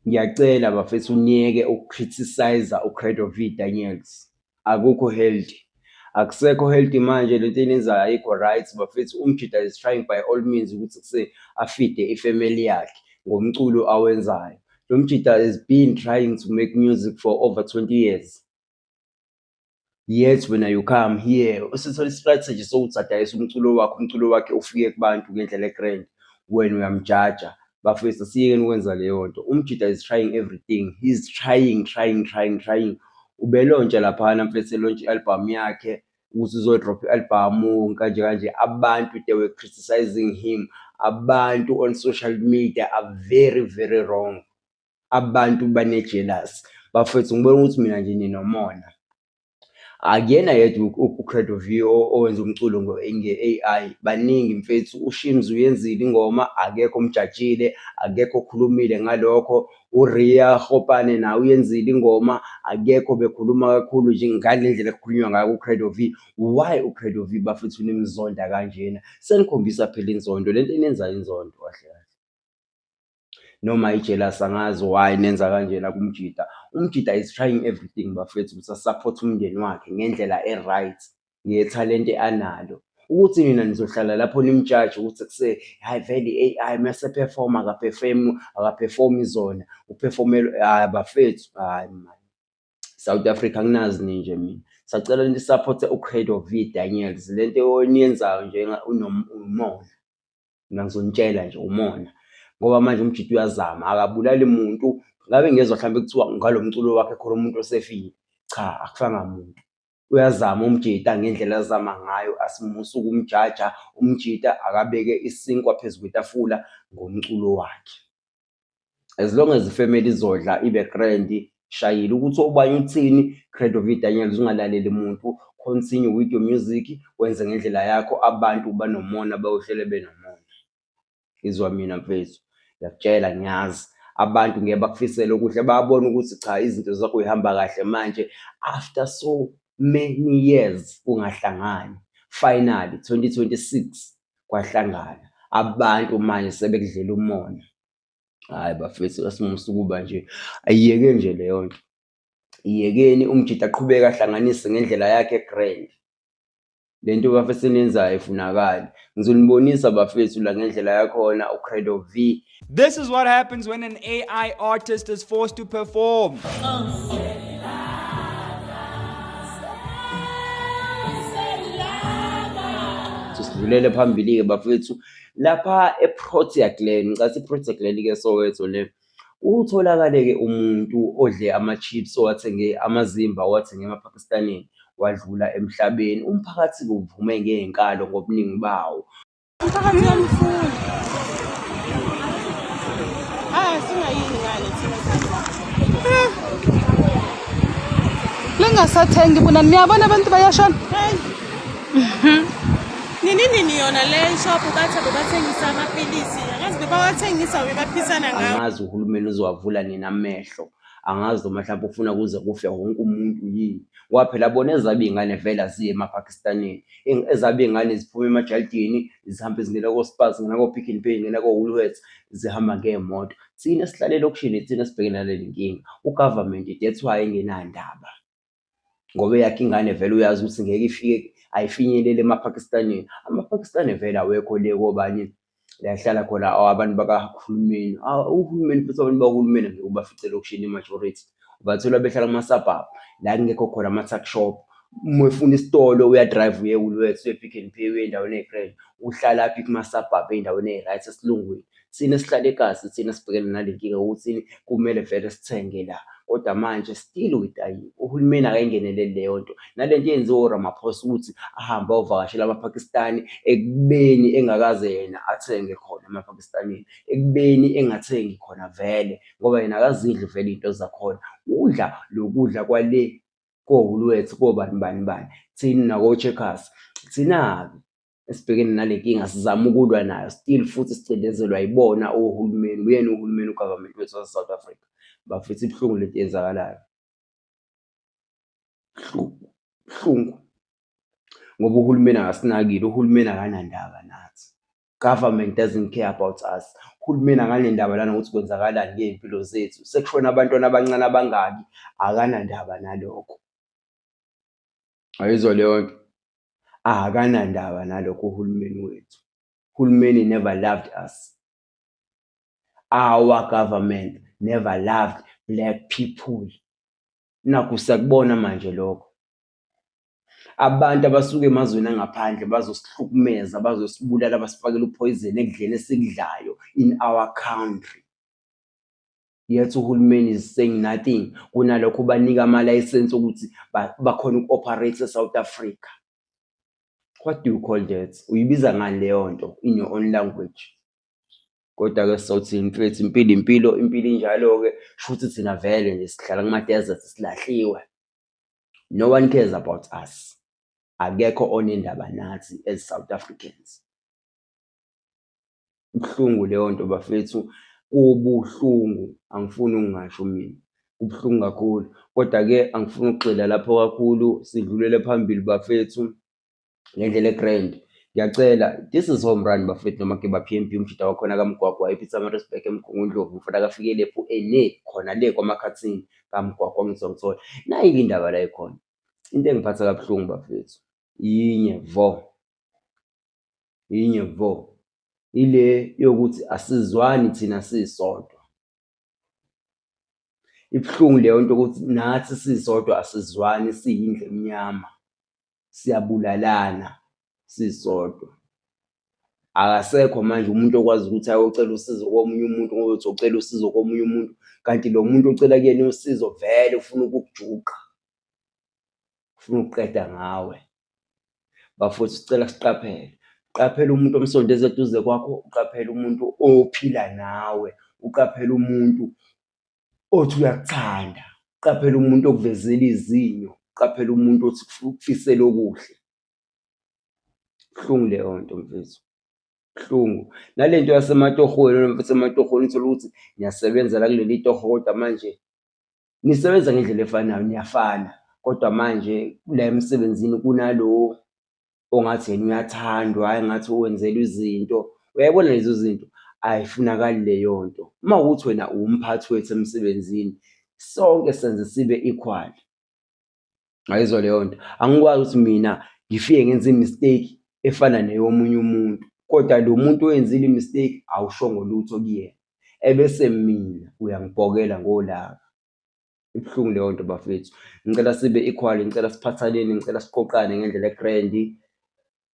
Ngiyacela bafethu uniyeke ukukriticize uCredo V Daniels. Akukho healthy. Akusekho healthy manje lento eniyenzayo ayikho right bafethu. Umjida is trying by all means ukuthi afide ifamily yakhe ngomculo awenzayo. Lo mjida has been trying to make music for over 20 years. Yet when you come here usithola i-strategy sokuthi adayise umculo wakhe ufike kubantu ngendlela egrand wena uyamjaja. Bafethu asiyekeni ukwenza leyo nto. Umjida is trying everything. He's trying. Ubelontsha laphana mfethu elontsha i-album yakhe ukuthi uzodrop i-album kanje. Abantu they were criticizing him. Abantu on social media are very wrong. Abantu bane-jealous. Bafethu ngibona ukuthi mina nje ninomona. Akuyena yedwa uCredo V owenza umculo nge-AI. Baningi mfethu, uShims uyenzile ingoma, akekho omjajile, akekho okhulumile ngalokho. uRia Gopane naye uyenzile ingoma, akekho bekhuluma kakhulu nje ngale ndlela ekukhulunywa ngayo uCredo V. Why uCredo V bafethu nimzonda kanjena? Senikhombisa phela inzondo, lento enenza inzondo kahle kahle. Noma i-jealous angazi why nenza kanjena kumjida. Umjida is trying everything bafethu ukuthi asupport umndeni wakhe ngendlela e-right ngethalente analo. Ukuthi nina nizohlala lapho nimjaje ukuthi hayi vele i-AI mase performa akaperformi zona uperformela bafethu. Hayi man, South Africa anginazi ninje mina. Sacela nisupporte uCredo V Daniels. Lento eniyenzayo nje umona. Mina ngizonitshela nje umona. Ngoba manje umjida uyazama akabulali muntu. Ngabe ngezwe mhlawumbe kuthiwa ngalo mculo wakhe khona umuntu osefile. Cha, akufanga muntu. Uyazama umjida ngendlela azama ngayo, asimusa ukumjaja. Umjida akabeke isinkwa phezu kwetafula ngomculo wakhe. As long as ifamily izodla ibe grand, shayile ukuthi obanye uthini, Credo V Daniels ungalaleli muntu. Continue with your music, wenze ngendlela yakho, abantu banomona bayohlele benomona. Izwa mina mfethu, ngiyakutshela ngiyazi. Abantu ngeke bakufisele okuhle, bayabona ukuthi cha izinto zakho uyihamba kahle manje after so many years ungahlangani. Finally 2026 kwahlangana. Abantu manje sebekudlela umona. Hayi bafethu asimusa ukuba nje ayiyekeni nje leyo nto. Iyekeni umjida aqhubeka ahlanganise ngendlela yakhe egrand. Lento bafethu eniyenzayo ifunakala. Ngizonibonisa bafethu la ngendlela yakhona uCredo V. This is what happens when an AI artist is forced to perform. Sidlulele phambili-ke bafethu lapha eProtea Glen. Ngicathi iProtea Glen-ke Soweto le. Utholakale-ke umuntu odle ama-chips owathenge amazimba owathenge emaPakistaneni wadlula emhlabeni. Umphakathi-ke uvume ngey'nkalo ngobuningi bawo. Umphakathi uyamfuna. Singayini ngale thina. Lengasathengi bona niyabona abantu bayashona. Nini yona le shop bathi bebathengisa amapilisi. Angazi bebawathengisa bebaphisana ngawo. Angazi uhulumeni uzowavula nina amehlo. Angazi noma mhlawumbe ufuna kuze kufe wonke umuntu yini. Ngoba phela bona ezabo iy'ngane vele ziye emaPakistaneni. Ezabo iy'ngane ziphuma emajaldini zihambe zingena ko-Spar, zingena ko-Pick n Pay, zingena ko-Woolworths, zihamba ngey'moto. Thina sihlale elokishini, thina sibhekene nale nkinga. U-government that's why engenandaba. Ngoba eyakhe ingane vele uyazi ukuthi ngeke ifike ayifinyelele emaPakistaneni. AmaPakistani vele awekho le kobani la ehlala khona abantu bakahulumeni. Uhulumeni futhi abantu bakahulumeni ngeke ubafice elokishini i-majority. Ubathola behlala kuma-suburb la kungekho khona ama-tuck shop. Uma ufuna isitolo uyadrive uye e-Woolworths, uye Pick n Pay, uye endaweni ey'grand. Uhlalaphi kuma-suburb ey'ndaweni ey'right esilungwini. Thina sihlale kahle, thina sibhekene nale nkinga ukuthi kumele vele sithenge la. Kodwa manje still uyidayiwe. Uhulumeni akayingeneleli leyo nto. Nalento eyenziwa uRamaphosa ukuthi ahambe ayovakashela amaPakistani ekubeni engakaze yena athenge khona emaPakistaneni. Ekubeni engathengi khona vele ngoba yena akazidli vele iy'nto zakhona. Udla lokudla kwale ko-Woolworths kobani. Thina nako-Checkers, thina-ke esibhekene nale nkinga sizama ukulwa nayo still futhi sicindezelwa yibona ohulumeni. Uyena uhulumeni u-government wethu wase-South Africa. Bafethu ibuhlungu lento eyenzakalayo. Buhlungu. Ngoba uhulumeni akasinakile, uhulumeni akanandaba nathi. Government doesn't care about us. Uhulumeni akanendaba lana ukuthi kwenzakalani ngey'mpilo zethu. Sekushona abantwana abancane abangaki, akanandaba nalokho. Ayizwa leyo nto? Akanandaba nalokho uhulumeni wethu. Uhulumeni never loved us. Our government never loved black people. Nakhu siyakubona manje lokho. Abantu abasuka emazweni angaphandle bazosihlukumeza, bazosibulala, basifakele uphoyizeni ekudleni esikudlayo in our country. Yet uhulumeni is saying nothing. Kunalokho banika ama-license ukuthi bakhona uku-operate eSouth Africa. What do you call that? Uyibiza ngani leyo nto in your own language? Kodwa-ke sawuthini mfethu, impilo injalo-ke. Shuthi thina vele nje sihlala kuma-desert silahliwe. No one cares about us. Akekho onendaba nathi as South Africans. Kubuhlungu leyo nto bafethu, kubuhlungu, angifuni ukungasho mina. Kubuhlungu kakhulu. Kodwa-ke angifuni ukugxila lapho kakhulu, sidlulele phambili bafethu ngendlela egrand. Ngiyacela, this is home run bafethu noma ke ba-PMP umshida wakhona kaMgwagwa ePietermaritzburg eMgungundlovu mfana kafike lepho khona le kwamakhathini kaMgwagwa ngizongithola. Nayi-ke indaba la ikhona. Into engiphatha kabuhlungu bafethu yinye vo ile yokuthi asizwani thina sisodwa. Ibuhlungu leyo nto ukuthi nathi sisodwa asizwani, siyindlu emnyama, siyabulalana sisodwa. Akasekho manje umuntu okwazi ukuthi ayocela usizo komunye umuntu ngoba uthi ucela usizo komunye umuntu, kanti lo muntu ocela kuyena usizo vele ufuna ukukujuqa, ufuna ukuqeda ngawe. Bafuthu sicela siqaphele. Uqaphele umuntu omsondeza eduze kwakho, uqaphele umuntu ophila nawe, uqaphele umuntu othi uyakuthanda, uqaphele umuntu okuvezela izinyo, uqaphele umuntu othi ukufisela okuhle. Kuhlungu leyo nto mfethu. Kuhlungu. Nalento yasematohweni noma mfethu ematohweni uthola ukuthi niyasebenza la kuleli toho kodwa manje nisebenza ngendlela efanayo, niyafana. Kodwa manje la emsebenzini kunalo ongathi yena uyathandwa, hayi ngathi wenzelwa izinto. Uyayibona lezo zinto ayifunakali leyo nto. Uma ukuthi wena umphathi wethu emsebenzini, sonke senze sibe equal. Ayizwa leyo nto. Angikwazi ukuthi mina ngifike ngenze imistake efana neyomunye umuntu, kodwa lo muntu oyenzile imistake awushongo lutho kuyena, ebese mina uyangibhokela ngolaka. Ibuhlungu leyo nto bafethu. Ngicela sibe equal, ngicela siphathaneni, ngicela siqoqane ngendlela egrand,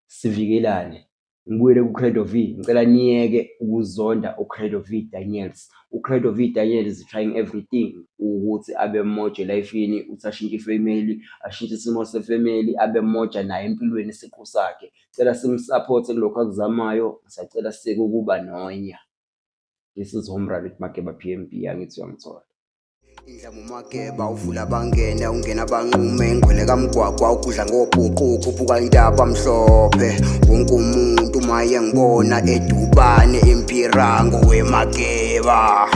sivikelane. Ngibuyele kuCredo V, ngicela niyeke ukuzonda uCredo V Daniels. uCredo V Daniels is trying everything ukuthi abe mmoja elifini, uthi ashintshe ifamily, ashintshe isimo sefamily, abe mmoja naye empilweni isiqu sakhe. Cela simsupport kulokho akuzamayo, siyacela sike ukuba nonya. This is home run with Makeba PMP, angithi uyangithola. Indlamu Makeba uvula bangene ungena banqume ngwele kaMgwagwa ukudla ngobhuqu khuphuka intaba mhlophe. Wonke umuntu maye ngibona edubane empirango weMakeba.